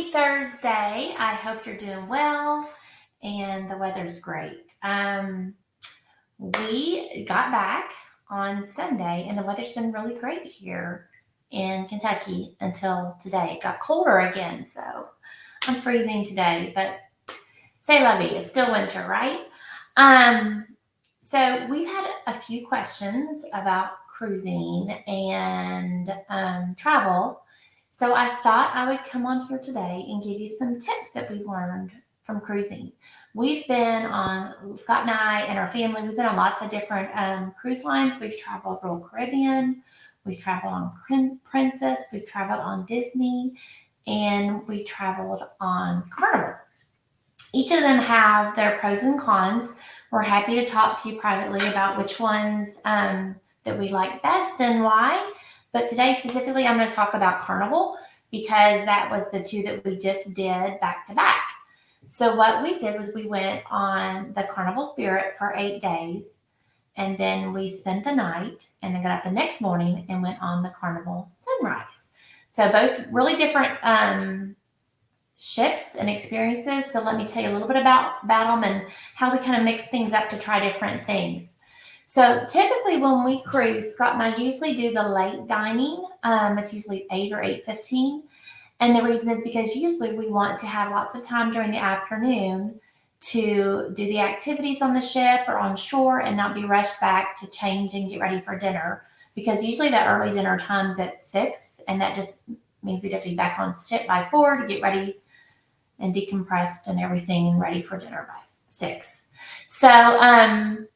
Happy Thursday. I hope you're doing well and the weather's great. We got back on Sunday and the weather's been really great here in Kentucky until today. It got colder again, so I'm freezing today, but say la vie, it's still winter, right? Um, so we've had a few questions about cruising and travel. So I thought I would come on here today and give you some tips that we've learned from cruising. We've been on, Scott and I and our family, we've been on lots of different cruise lines. We've traveled Royal Caribbean, we've traveled on Princess, we've traveled on Disney, and we traveled on Carnival. Each of them have their pros and cons. We're happy to talk to you privately about which ones that we like best and why. But today, specifically, I'm going to talk about Carnival because that was the two that we just did back to back. So, what we did was we went on the Carnival Spirit for 8 days, and then we spent the night and then got up the next morning and went on the Carnival Sunrise. So, both really different ships and experiences. So let me tell you a little bit about them and how we kind of mix things up to try different things. So typically when we cruise, Scott and I usually do the late dining. It's usually 8 or 8:15. And the reason is because usually we want to have lots of time during the afternoon to do the activities on the ship or on shore and not be rushed back to change and get ready for dinner. Because usually the early dinner time's at 6, and that just means we'd have to be back on ship by 4 to get ready and decompressed and everything and ready for dinner by 6. So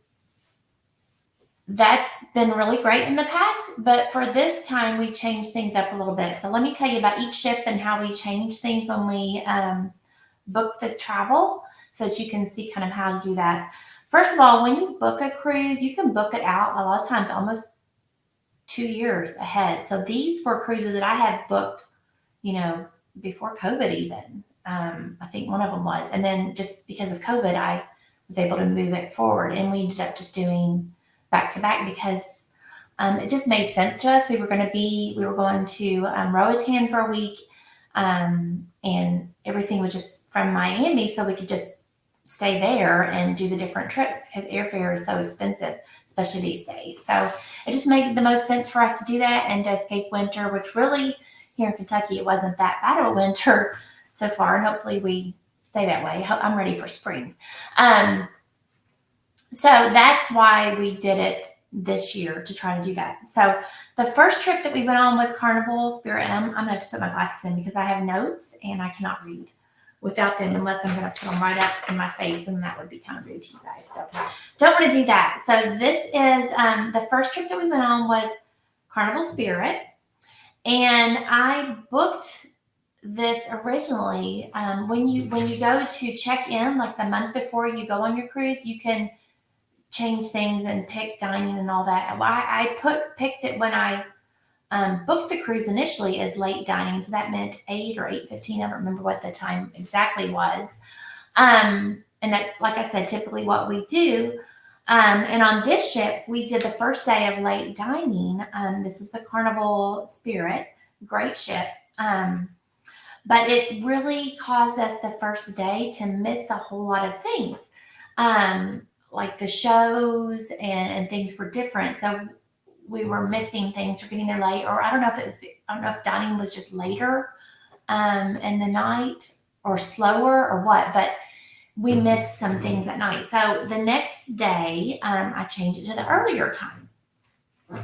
that's been really great in the past, but for this time we changed things up a little bit. So let me tell you about each ship and how we change things when we book the travel so that you can see kind of how to do that. First of all, when you book a cruise, you can book it out a lot of times almost 2 years ahead. So these were cruises that I had booked, before COVID even. I think one of them was. And then just because of COVID, I was able to move it forward. And we ended up just doing back to back because it just made sense to us. We were going to Roatan for a week. And everything was just from Miami. So we could just stay there and do the different trips because airfare is so expensive, especially these days. So it just made the most sense for us to do that and to escape winter, which really here in Kentucky, it wasn't that bad of a winter so far, and hopefully we stay that way. I'm ready for spring. So that's why we did it this year to try to do that. So the first trip that we went on was Carnival Spirit, and I'm going to have to put my glasses in because I have notes and I cannot read without them unless I'm going to put them right up in my face, and that would be kind of rude to you guys. So don't want to do that. So this is the first trip that we went on was Carnival Spirit, and I booked this originally when you go to check in, like the month before you go on your cruise, you can change things and pick dining and all that. I picked it when I booked the cruise initially as late dining, so that meant 8 or 8:15. I don't remember what the time exactly was, and that's, like I said, typically what we do. And on this ship, we did the first day of late dining. This was the Carnival Spirit, great ship. But it really caused us the first day to miss a whole lot of things. Like the shows and things were different. So we were missing things or getting there late, or I don't know if dining was just later in the night or slower or what, but we missed some things at night. So the next day, I changed it to the earlier time.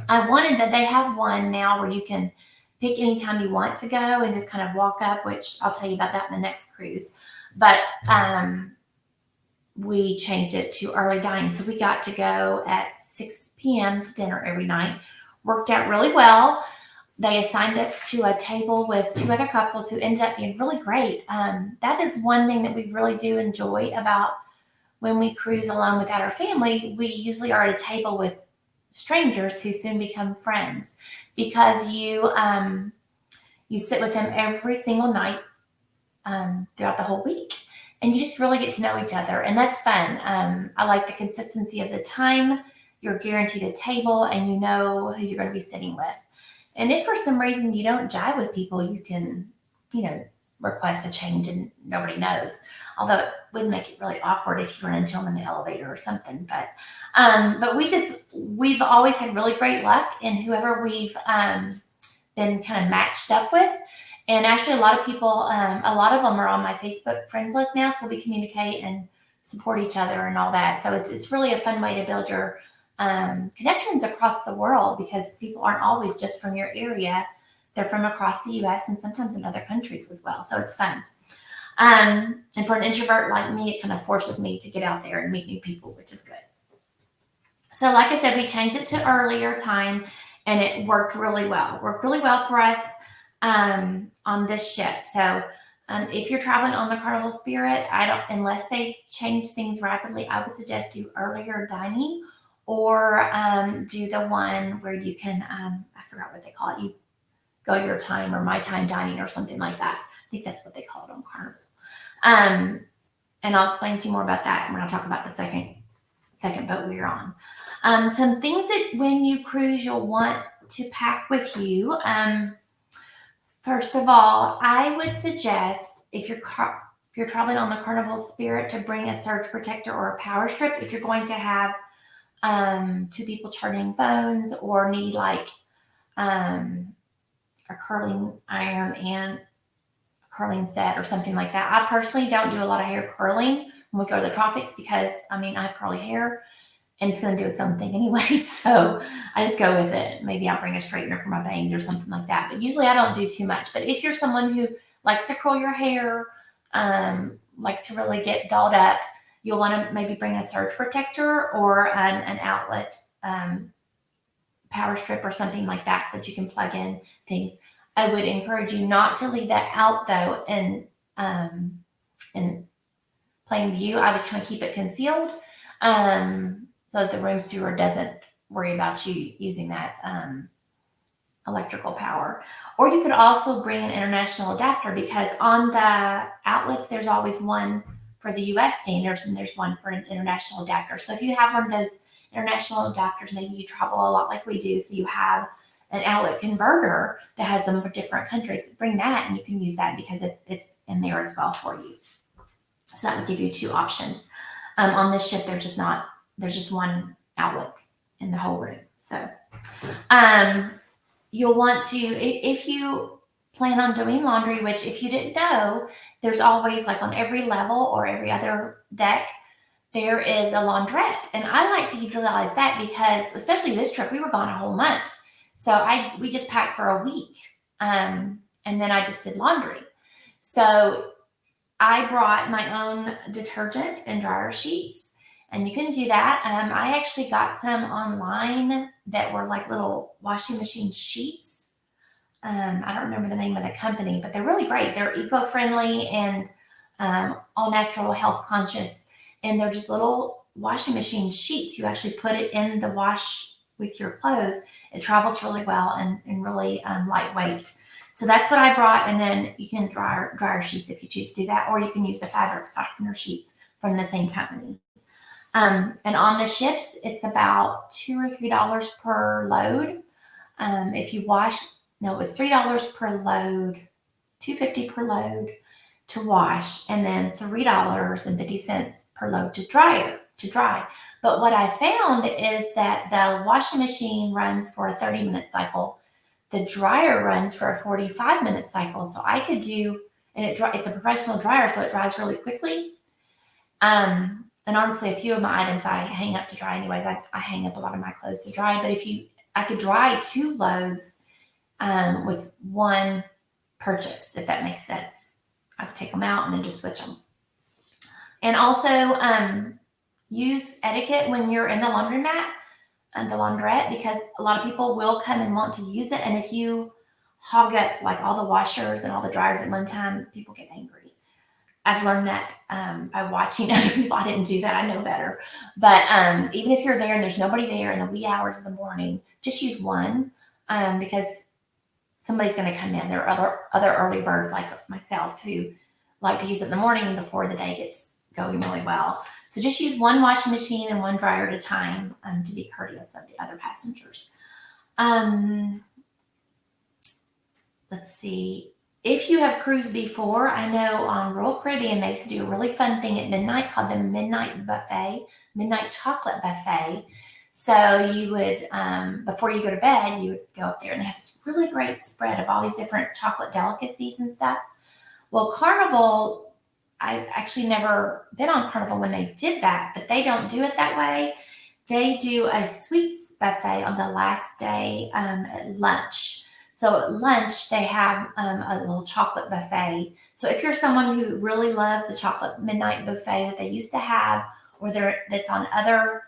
I wanted that they have one now where you can pick anytime you want to go and just kind of walk up, which I'll tell you about that in the next cruise. But we changed it to early dining. So we got to go at 6 p.m. to dinner every night. Worked out really well. They assigned us to a table with 2 other couples who ended up being really great. That is one thing that we really do enjoy about when we cruise alone without our family. We usually are at a table with strangers who soon become friends because you sit with them every single night throughout the whole week, and you just really get to know each other, and that's fun. I like the consistency of the time. You're guaranteed a table, and you know who you're going to be sitting with. And if for some reason you don't jive with people, you can, request a change and nobody knows. Although it would make it really awkward if you run into them in the elevator or something. But we've always had really great luck in whoever we've been kind of matched up with. And actually, a lot of people, a lot of them are on my Facebook friends list now, so we communicate and support each other and all that. So it's really a fun way to build your connections across the world, because people aren't always just from your area. They're from across the U.S. and sometimes in other countries as well. So it's fun. And for an introvert like me, it kind of forces me to get out there and meet new people, which is good. So like I said, we changed it to earlier time, and it worked really well. It worked really well for us on this ship. So if you're traveling on the Carnival Spirit, unless they change things rapidly, I would suggest do earlier dining, or do the one where you can, I forgot what they call it. You go your time or my time dining or something like that. I think that's what they call it on Carnival. And I'll explain to you more about that when I talk about the second boat we were on. Some things that when you cruise, you'll want to pack with you. First of all, I would suggest if you're traveling on the Carnival Spirit to bring a surge protector or a power strip if you're going to have two people charging phones or need like a curling iron and a curling set or something like that. I personally don't do a lot of hair curling when we go to the tropics because, I have curly hair and it's going to do its own thing anyway. So I just go with it. Maybe I'll bring a straightener for my bangs or something like that. But usually I don't do too much. But if you're someone who likes to curl your hair, likes to really get dolled up, you'll want to maybe bring a surge protector or an outlet power strip or something like that so that you can plug in things. I would encourage you not to leave that out though in plain view. I would kind of keep it concealed so that the room steward doesn't worry about you using that electrical power. Or you could also bring an international adapter, because on the outlets there's always one for the US standards and there's one for an international adapter. So if you have one of those international adapters, maybe you travel a lot like we do, so you have an outlet converter that has them for different countries, bring that and you can use that because it's in there as well for you. So that would give you two options. On this ship, there's just one outlet in the whole room. So you'll want to, if you plan on doing laundry, which if you didn't know, there's always, like on every level or every other deck, there is a laundrette. And I like to utilize that because, especially this trip, we were gone a whole month. So we just packed for a week. And then I just did laundry. So I brought my own detergent and dryer sheets, and you can do that. I actually got some online that were like little washing machine sheets. I don't remember the name of the company, but they're really great. They're eco-friendly and all natural, health conscious, and they're just little washing machine sheets. You actually put it in the wash with your clothes. It travels really well and really lightweight. So that's what I brought. And then you can dryer sheets if you choose to do that, or you can use the fabric softener sheets from the same company. And on the ships, it's about $2 or $3 per load. If you wash, no, it was $3 per load, $2.50 per load to wash, and then $3.50 per load to dry. But what I found is that the washing machine runs for a 30-minute cycle. The dryer runs for a 45-minute cycle. So I could do, and it's a professional dryer, so it dries really quickly. And honestly, a few of my items I hang up to dry anyways. I hang up a lot of my clothes to dry, but I could dry 2 loads with one purchase, if that makes sense. I would take them out and then just switch them. And also use etiquette when you're in the laundromat and the laundrette, because a lot of people will come and want to use it. And if you hog up like all the washers and all the dryers at one time, people get angry. I've learned that by watching other people. I didn't do that. I know better. But even if you're there and there's nobody there in the wee hours of the morning, just use one because somebody's going to come in. There are other early birds like myself who like to use it in the morning before the day gets going really well. So just use one washing machine and one dryer at a time to be courteous of the other passengers. Let's see. If you have cruised before, I know on Royal Caribbean they used to do a really fun thing at midnight called the Midnight Buffet, Midnight Chocolate Buffet. So you would, before you go to bed, you would go up there and they have this really great spread of all these different chocolate delicacies and stuff. Well, Carnival, I've actually never been on Carnival when they did that, but they don't do it that way. They do a sweets buffet on the last day at lunch. So at lunch, they have a little chocolate buffet. So if you're someone who really loves the chocolate midnight buffet that they used to have, or that's on other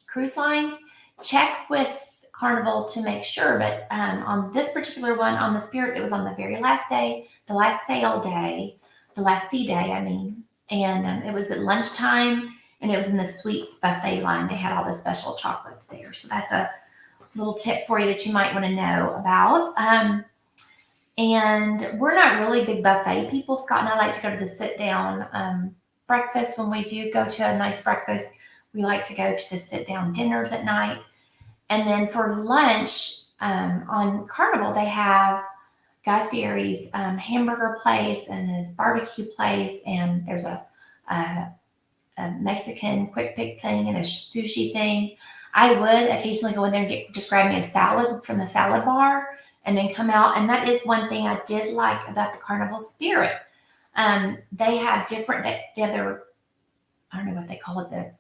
cruise lines, check with Carnival to make sure. But on this particular one, on the Spirit, it was on the very last day, the last sale day, the last sea day, I mean. And it was at lunchtime, and it was in the sweets buffet line. They had all the special chocolates there. So that's a little tip for you that you might want to know about. And we're not really big buffet people. Scott and I like to go to the sit down breakfast. When we do go to a nice breakfast, we like to go to the sit down dinners at night. And then for lunch on Carnival, they have Guy Fieri's hamburger place and his barbecue place. And there's a Mexican quick pick thing and a sushi thing. I would occasionally go in there and just grab me a salad from the salad bar and then come out. And that is one thing I did like about the Carnival Spirit. They have different, I don't know what they call it,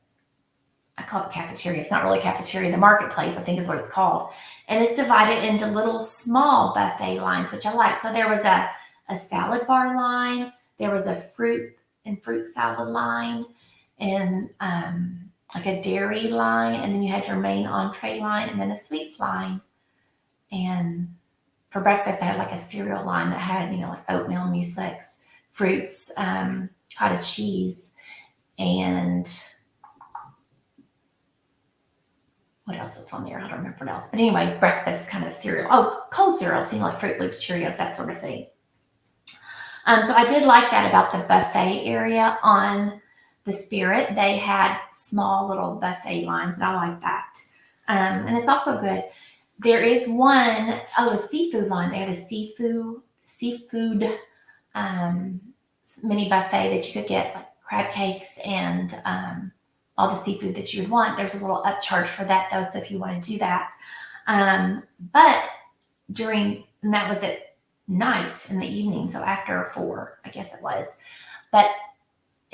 I call it cafeteria. It's not really cafeteria. The marketplace, I think, is what it's called. And it's divided into little small buffet lines, which I like. So there was a salad bar line. There was a fruit salad line, and like a dairy line, and then you had your main entree line, and then a sweets line. And for breakfast, I had like a cereal line that had, like oatmeal, muesli, fruits, cottage cheese, and what else was on there? I don't remember what else. But anyways, breakfast kind of cereal. Oh, cold cereals, like Fruit Loops, Cheerios, that sort of thing. So I did like that about the buffet area on the Spirit. They had small little buffet lines, and I like that. And it's also good. There is a seafood line. They had a seafood mini buffet that you could get, like crab cakes and all the seafood that you would want. There's a little upcharge for that, though, so if you want to do that. But and that was at night in the evening, so after 4, I guess it was. But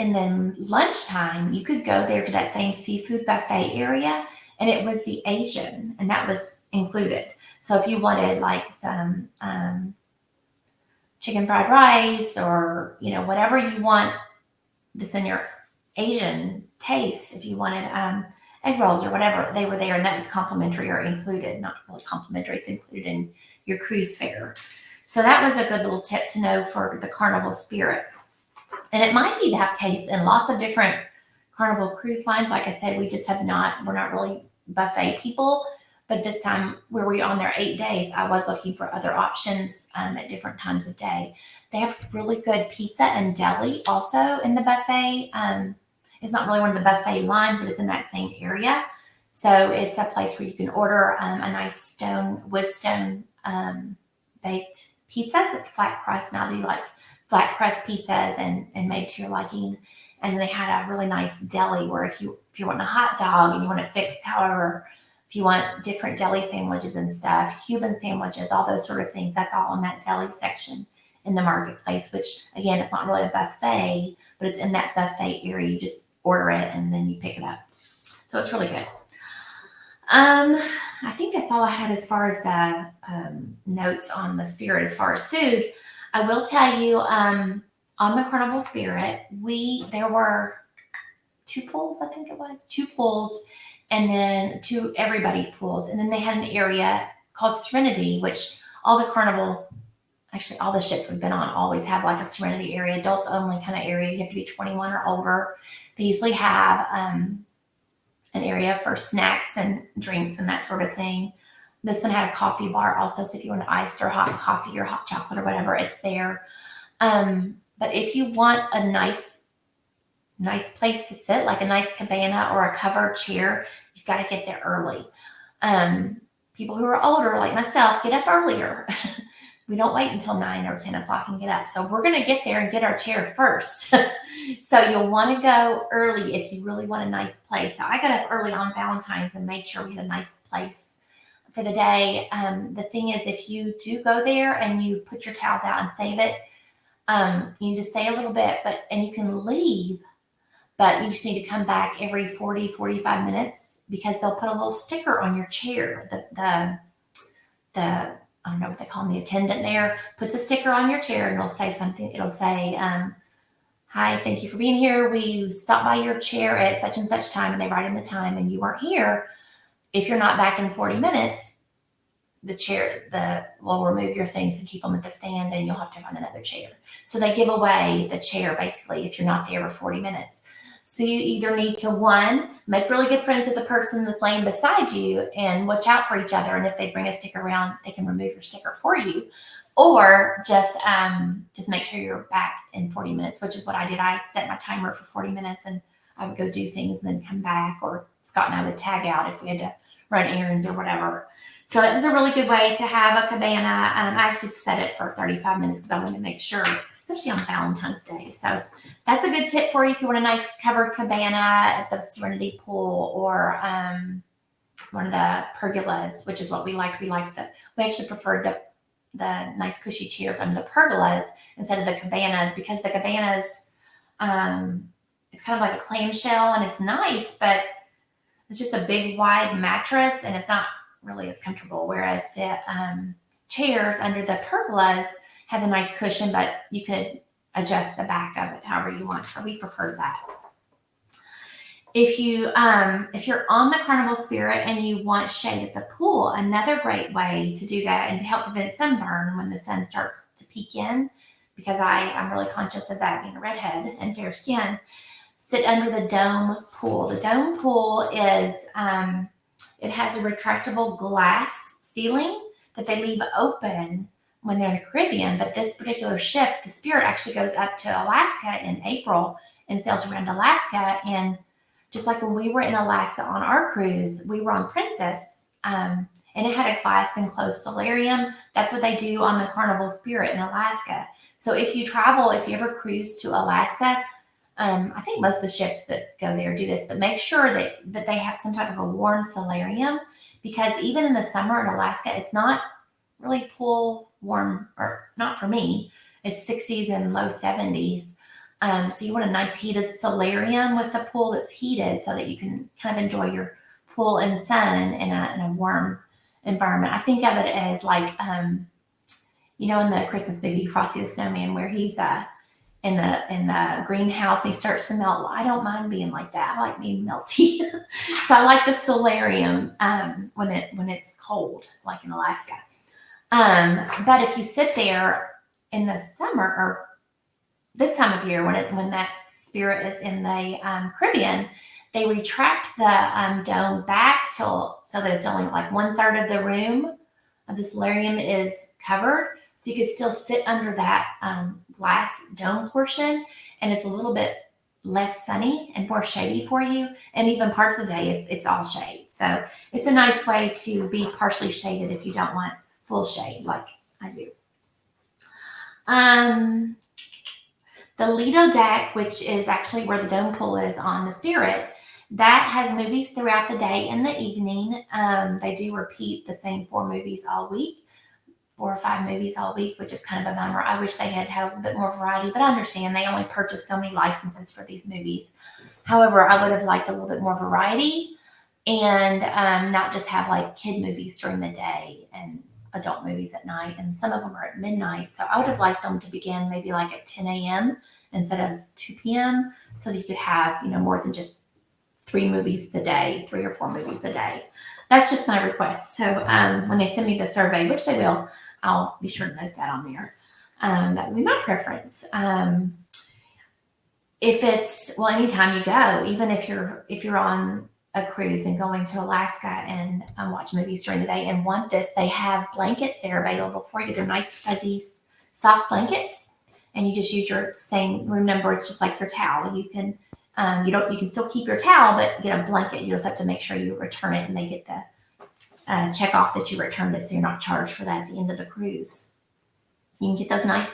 and then lunchtime, you could go there to that same seafood buffet area, and it was the Asian, and that was included. So if you wanted like some chicken fried rice or, whatever you want that's in your Asian taste, if you wanted egg rolls or whatever, they were there, and that was complimentary or included. Not really complimentary, it's included in your cruise fare. So that was a good little tip to know for the Carnival Spirit. And it might be that case in lots of different Carnival cruise lines. Like I said, we're not really buffet people, but this time where we're on there 8 days, I was looking for other options at different times of day. They have really good pizza and deli also in the buffet. It's not really one of the buffet lines, but it's in that same area. So it's a place where you can order a nice wood stone baked pizzas. It's flat crust. Now, I do like flat crust pizzas and made to your liking. And they had a really nice deli where if you want a hot dog and you want it fixed, however, if you want different deli sandwiches and stuff, Cuban sandwiches, all those sort of things, that's all in that deli section in the marketplace, which again, it's not really a buffet, but it's in that buffet area. You just order it and then you pick it up. So it's really good. I think that's all I had as far as the notes on the Spirit as far as food. I will tell you, on the Carnival Spirit, there were 2 pools, I think it was, 2 pools, and then 2 everybody pools. And then they had an area called Serenity, which all the ships we've been on always have like a Serenity area, adults only kind of area. You have to be 21 or older. They usually have an area for snacks and drinks and that sort of thing. This one had a coffee bar also, so if you want iced or hot coffee or hot chocolate or whatever, it's there. But if you want a nice place to sit, like a nice cabana or a covered chair, you've got to get there early. People who are older, like myself, get up earlier we don't wait until 9 or 10 o'clock and get up. So we're going to get there and get our chair first. So you'll want to go early if you really want a nice place. So I got up early on Valentine's and made sure we had a nice place for the day. The thing is, if you do go there and you put your towels out and save it, you need to stay a little bit, and you can leave, but you just need to come back every 40, 45 minutes because they'll put a little sticker on your chair. I don't know what they call them, the attendant there puts a sticker on your chair and it'll say something. It'll say, hi, thank you for being here. We stopped by your chair at such and such time, and they write in the time and you weren't here. If you're not back in 40 minutes, we'll remove your things and keep them at the stand, and you'll have to find another chair. So they give away the chair basically if you're not there for 40 minutes. So you either need to, one, make really good friends with the person that's laying beside you and watch out for each other. And if they bring a sticker around, they can remove your sticker for you. Or just make sure you're back in 40 minutes, which is what I did. I set my timer for 40 minutes and I would go do things and then come back. Or Scott and I would tag out if we had to run errands or whatever. So it was a really good way to have a cabana. I actually set it for 35 minutes because I wanted to make sure, especially on Valentine's Day. So that's a good tip for you if you want a nice covered cabana at the Serenity Pool or one of the pergolas, which is what we like. We actually preferred the nice cushy chairs under the pergolas instead of the cabanas, because the cabanas, it's kind of like a clamshell and it's nice, but it's just a big wide mattress and it's not really as comfortable. Whereas the chairs under the pergolas have a nice cushion, but you could adjust the back of it however you want. So we prefer that. If you're on the Carnival Spirit and you want shade at the pool, another great way to do that and to help prevent sunburn when the sun starts to peek in, because I'm really conscious of that being a redhead and fair skin, sit under the dome pool. The dome pool is, it has a retractable glass ceiling that they leave open when they're in the Caribbean. But this particular ship, the Spirit, actually goes up to Alaska in April and sails around Alaska. And just like when we were in Alaska on our cruise, we were on Princess, and it had a glass enclosed solarium. That's what they do on the Carnival Spirit in Alaska. So if you ever cruise to Alaska, I think most of the ships that go there do this, but make sure that they have some type of a warm solarium, because even in the summer in Alaska, it's not really pool warm, or not for me. It's 60s and low 70s. So you want a nice heated solarium with the pool that's heated so that you can kind of enjoy your pool and sun in a warm environment. I think of it as like, in the Christmas movie, Frosty the Snowman, where he's in the greenhouse and he starts to melt. Well, I don't mind being like that. I like being melty. So I like the solarium when it's cold, like in Alaska. But if you sit there in the summer or this time of year, when that Spirit is in the Caribbean, they retract the dome back so that it's only like 1/3 of the room of the solarium is covered. So you could still sit under that glass dome portion, and it's a little bit less sunny and more shady for you. And even parts of the day, it's all shade. So it's a nice way to be partially shaded if you don't want full shade like I do. The Lido deck, which is actually where the dome pool is on the Spirit, that has movies throughout the day and the evening. They do repeat the same 4 movies all week, 4 or 5 movies all week, which is kind of a bummer. I wish they had a little bit more variety, but I understand they only purchased so many licenses for these movies. However, I would have liked a little bit more variety and not just have like kid movies during the day and adult movies at night, and some of them are at midnight. So I would have liked them to begin maybe like at 10 a.m. instead of 2 p.m. so that you could have, more than just 3 or 4 movies a day. That's just my request. So when they send me the survey, which they will, I'll be sure to note that on there. That would be my preference. Anytime you go, even if you're on a cruise and going to Alaska and watch movies during the day and want this, they have blankets there available for you. They're nice, fuzzy, soft blankets, and you just use your same room number. It's just like your towel. You can you can still keep your towel, but get a blanket. You just have to make sure you return it, and they get the check off that you returned it, so you're not charged for that at the end of the cruise. You can get those nice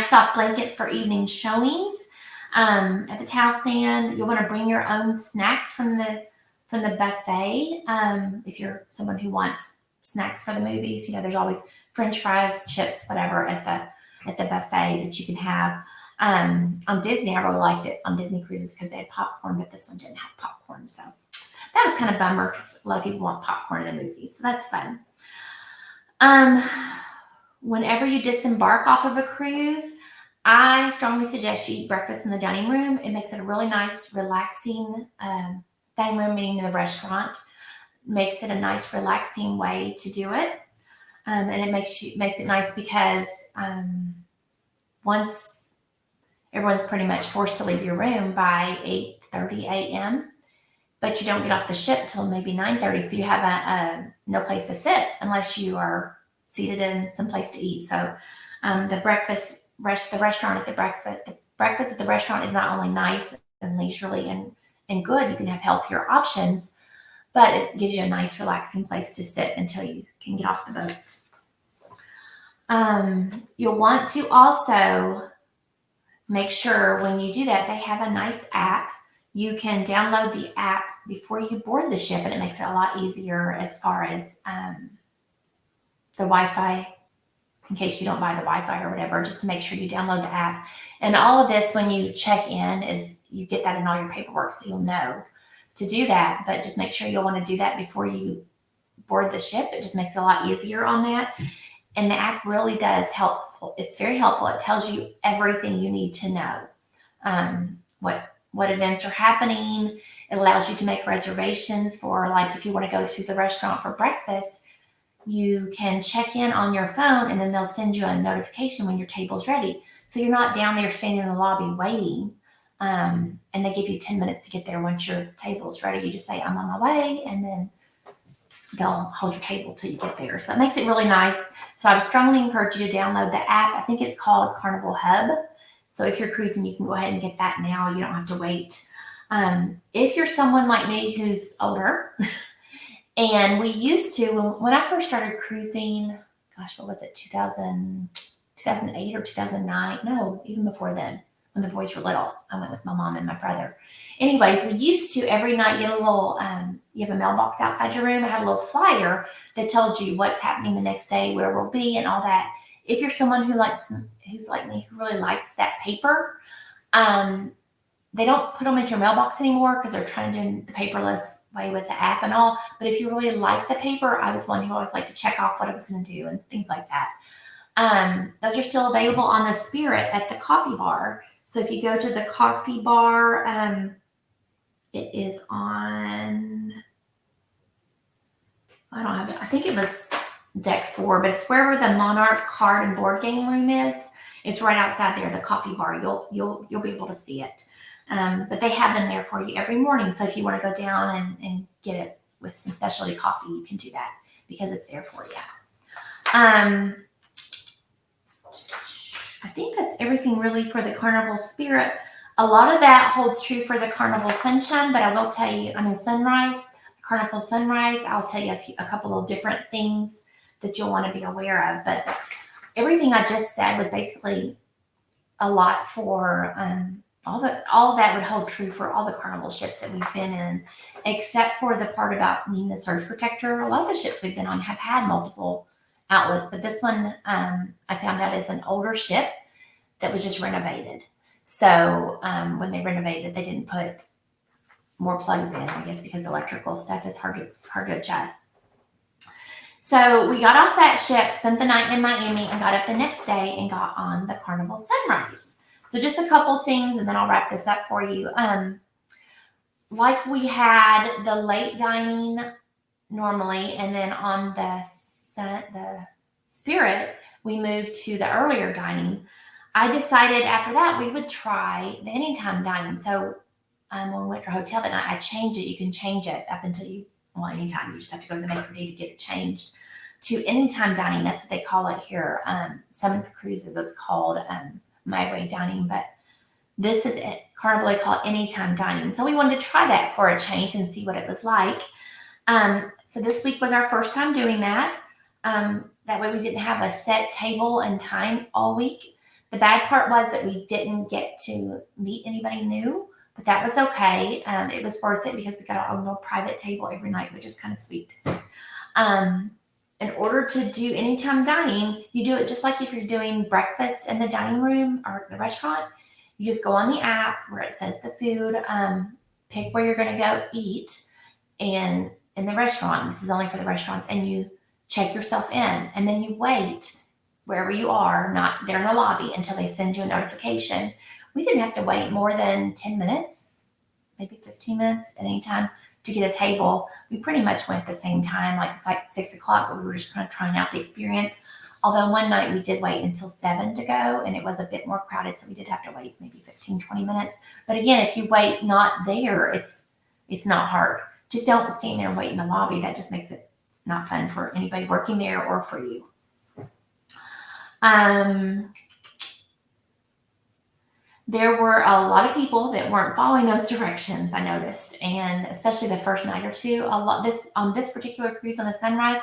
soft blankets for evening showings. At the towel stand, you'll want to bring your own snacks from the buffet. If you're someone who wants snacks for the movies, there's always French fries, chips, whatever at the buffet that you can have. On Disney, I really liked it on Disney cruises because they had popcorn, but this one didn't have popcorn, so that was kind of a bummer because a lot of people want popcorn in the movie, so that's fun. Whenever you disembark off of a cruise, I strongly suggest you eat breakfast in the dining room. It makes it a really nice, relaxing dining room, meaning the restaurant. Makes it a nice, relaxing way to do it. And it makes it nice because once everyone's pretty much forced to leave your room by 8:30 a.m., but you don't get off the ship till maybe 9:30, so you have no place to sit unless you are seated in some place to eat. So the breakfast at the restaurant is not only nice and leisurely and good. You can have healthier options, but it gives you a nice, relaxing place to sit until you can get off the boat. You'll want to also make sure when you do that, they have a nice app. You can download the app before you board the ship, and it makes it a lot easier as far as the Wi-Fi, in case you don't buy the Wi-Fi or whatever, just to make sure you download the app. And all of this, when you check in, is you get that in all your paperwork, so you'll know to do that. But just make sure you'll want to do that before you board the ship. It just makes it a lot easier on that. And the app really does help. It's very helpful. It tells you everything you need to know. What events are happening. It allows you to make reservations for, like, if you want to go to the restaurant for breakfast, you can check in on your phone, and then they'll send you a notification when your table's ready. So you're not down there standing in the lobby waiting, and they give you 10 minutes to get there. Once your table's ready, you just say, I'm on my way, and then they'll hold your table till you get there. So it makes it really nice. So I would strongly encourage you to download the app. I think it's called Carnival Hub. So if you're cruising, you can go ahead and get that now. You don't have to wait. If you're someone like me who's older, and we used to, when I first started cruising, gosh, what was it, 2008 or 2009? No, even before then, when the boys were little. I went with my mom and my brother. Anyways, we used to every night get a little, you have a mailbox outside your room. I had a little flyer that told you what's happening the next day, where we'll be, and all that. If you're someone who's like me, who really likes that paper, they don't put them into your mailbox anymore because they're trying to do the paperless way with the app and all. But if you really like the paper, I was one who always liked to check off what I was going to do and things like that. Those are still available on the Spirit at the coffee bar. So if you go to the coffee bar, it is on, I don't have it. I think it was deck 4, but it's wherever the Monarch card and board game room is. It's right outside there, the coffee bar. You'll be able to see it. But they have them there for you every morning. So if you want to go down and get it with some specialty coffee, you can do that because it's there for you. I think that's everything really for the Carnival Spirit. A lot of that holds true for the Carnival Sunshine, but I will tell you, Sunrise, Carnival Sunrise, I'll tell you a couple of different things that you'll want to be aware of. But everything I just said was basically a lot for all of that would hold true for all the Carnival ships that we've been in, except for the part about needing the surge protector. A lot of the ships we've been on have had multiple outlets, but this one I found out is an older ship that was just renovated. So when they renovated, they didn't put more plugs in, I guess, because electrical stuff is hard to adjust. So we got off that ship, spent the night in Miami, and got up the next day and got on the Carnival Sunrise. So just a couple things, and then I'll wrap this up for you. Like we had the late dining normally, and then on the Spirit, we moved to the earlier dining. I decided after that we would try the anytime dining. So when we went to a hotel that night, I changed it. You can change it up until anytime. You just have to go to the maker to get it changed to anytime dining. That's what they call it here. Some cruises it's called My Way Dining, but this is it. Carnival, they call it anytime dining. So we wanted to try that for a change and see what it was like. So this week was our first time doing that. That way we didn't have a set table and time all week. The bad part was that we didn't get to meet anybody new, but that was okay. It was worth it because we got our own little private table every night, which is kind of sweet. In order to do anytime dining, you do it just like if you're doing breakfast in the dining room or the restaurant. You just go on the app where it says the food, pick where you're going to go eat, and in the restaurant, this is only for the restaurants, and you check yourself in, and then you wait wherever you are, not there in the lobby, until they send you a notification. We didn't have to wait more than 10 minutes, maybe 15 minutes at any time to get a table. We pretty much went at the same time, like it's like 6 o'clock, but we were just kind of trying out the experience. Although one night we did wait until 7 to go, and it was a bit more crowded, so we did have to wait maybe 15, 20 minutes. But again, if you wait not there, it's not hard. Just don't stand there and wait in the lobby. That just makes it not fun for anybody working there or for you. There were a lot of people that weren't following those directions, I noticed, and especially the first night or two. On this particular cruise on the Sunrise,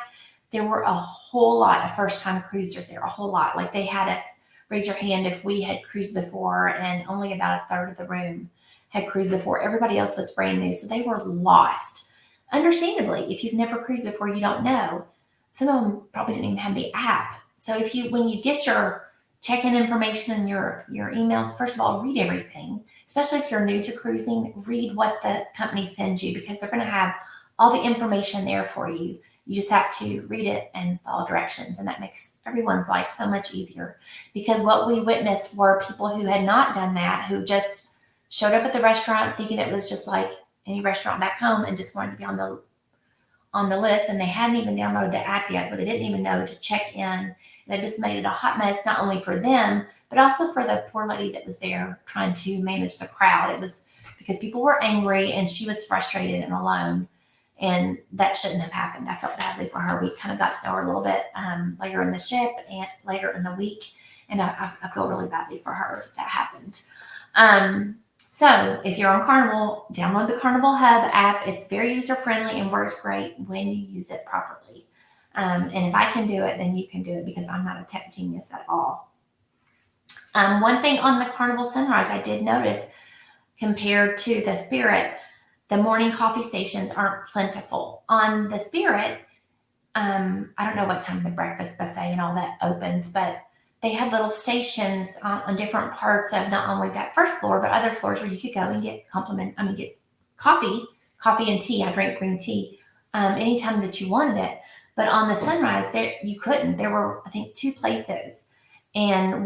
there were a whole lot of first-time cruisers there, a whole lot. Like they had us raise your hand if we had cruised before, and only about a third of the room had cruised before. Everybody else was brand new, so they were lost. Understandably, if you've never cruised before, you don't know. Some of them probably didn't even have the app. So when you get your check-in information and your emails, first of all, read everything, especially if you're new to cruising. Read what the company sends you, because they're going to have all the information there for you. You just have to read it and follow directions, and that makes everyone's life so much easier. Because what we witnessed were people who had not done that, who just showed up at the restaurant thinking it was just like any restaurant back home and just wanted to be on the list, and they hadn't even downloaded the app yet, so they didn't even know to check in. And it just made it a hot mess, not only for them, but also for the poor lady that was there trying to manage the crowd. It was because people were angry and she was frustrated and alone, and that shouldn't have happened. I felt badly for her. We kind of got to know her a little bit later in the ship and later in the week, and I feel really badly for her that happened. So if you're on Carnival, download the Carnival Hub app. It's very user-friendly and works great when you use it properly. And if I can do it, then you can do it, because I'm not a tech genius at all. One thing on the Carnival Sunrise I did notice, compared to the Spirit, the morning coffee stations aren't plentiful. On the Spirit, I don't know what time the breakfast buffet and all that opens, but they had little stations on different parts of not only that first floor, but other floors where you could go and get get coffee and tea. I drank green tea anytime that you wanted it. But on the Sunrise, you couldn't. There were, I think, 2 places. And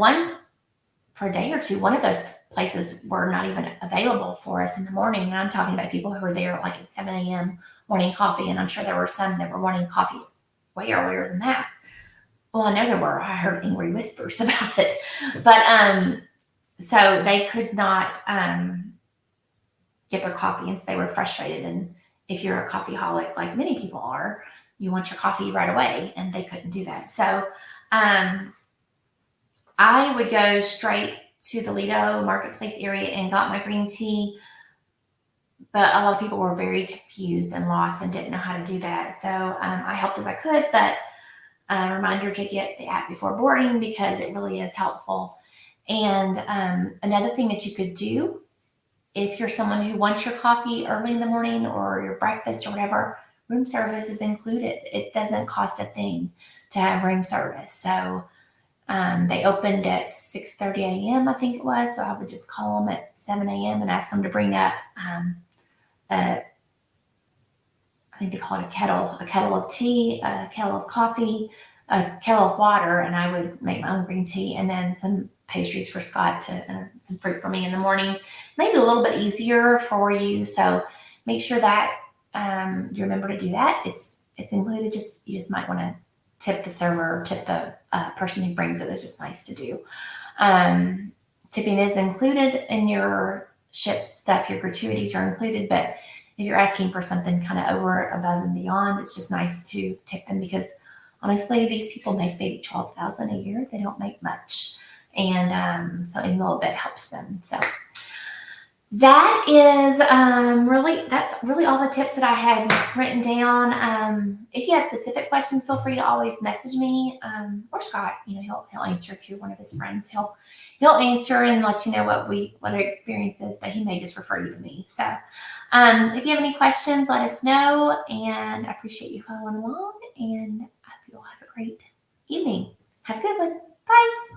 for a day or two, one of those places were not even available for us in the morning. And I'm talking about people who were there like at 7 a.m. wanting coffee. And I'm sure there were some that were wanting coffee way earlier than that. Well, I know there were. I heard angry whispers about it. But so they could not get their coffee, and so they were frustrated. And if you're a coffeeholic, like many people are, you want your coffee right away, and they couldn't do that. So I would go straight to the Lido Marketplace area and got my green tea. But a lot of people were very confused and lost and didn't know how to do that. So I helped as I could, but a reminder to get the app before boarding, because it really is helpful. And another thing that you could do, if you're someone who wants your coffee early in the morning or your breakfast or whatever, room service is included. It doesn't cost a thing to have room service. So they opened at 6:30 a.m., I think it was. So I would just call them at 7 a.m. and ask them to bring up, I think they call it a kettle of tea, a kettle of coffee, a kettle of water, and I would make my own green tea, and then some pastries for Scott, some fruit for me in the morning. Make it a little bit easier for you. So make sure that you remember to do that. It's included. You just might want to tip the server or tip the person who brings it. It's just nice to do. Tipping is included in your ship stuff. Your gratuities are included, but if you're asking for something kind of over, above, and beyond, it's just nice to tip them, because honestly, these people make maybe $12,000 a year. They don't make much, and so any little bit helps them. So That is that's really all the tips that I had written down. If you have specific questions, feel free to always message me or Scott. He'll answer if you're one of his friends. He'll answer and let you know what our experience is, but he may just refer you to me. So if you have any questions, let us know, and I appreciate you following along, and I hope you all have a great evening. Have a good one. Bye.